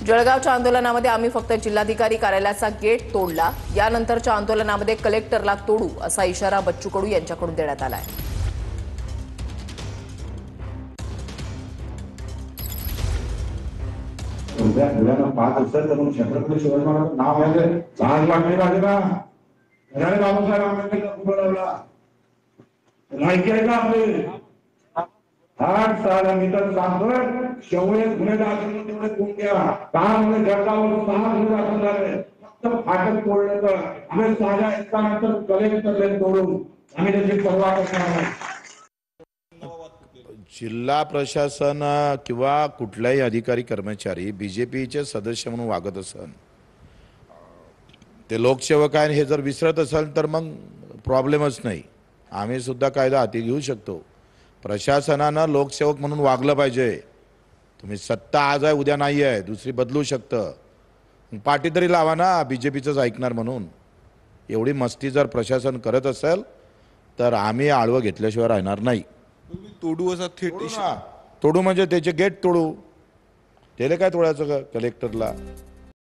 जळगावच्या आंदोलनामध्ये आम्ही फक्त जिल्हाधिकारी कार्यालयाचा गेट तोडला, यानंतरच्या आंदोलनामध्ये कलेक्टरला तोडू असा इशारा बच्चू कडू यांच्याकडून देण्यात आलाय। उद्या 5 वर्षात करून छत्रपती शिवाजी महाराज नाव घ्यायचं 4 लाख नाही झाले का? घराने बाबासाहेब आंबेडकरला खूप लावला लायकी आहे का आपले 8 साल मी तर सांगतोय शेवळे गुन्हे दाखल तेवढे कोण घ्या का म्हणजे जळगाववर 6 गुन्हे दाखल झाले फक्त फाटक तोडलं तर आम्ही साध्या एकानंतर कलेक्टर तोडून आम्ही त्याची परवा करणार नाही। जिल्हा प्रशासन किंवा कुठलाही अधिकारी कर्मचारी बीजेपीचे सदस्य म्हणून वागत असन, ते लोकसेवक आहे हे जर विसरत असेल तर मग प्रॉब्लेमच नाही। आम्ही सुद्धा कायदा हाती घेऊ शकतो। प्रशासनानं लोकसेवक म्हणून वागलं पाहिजे। तुम्ही सत्ता आज आहे उद्या नाही आहे, दुसरी बदलू शकतं, पाठी तरी लावा ना बीजेपीचंच ऐकणार म्हणून। एवढी मस्ती जर प्रशासन करत असेल तर आम्ही आळवं घेतल्याशिवाय राहणार नाही। तोडू असा थेट तोडू म्हणजे त्याचे गेट तोडू, त्याला काय तोडायचं का कलेक्टरला?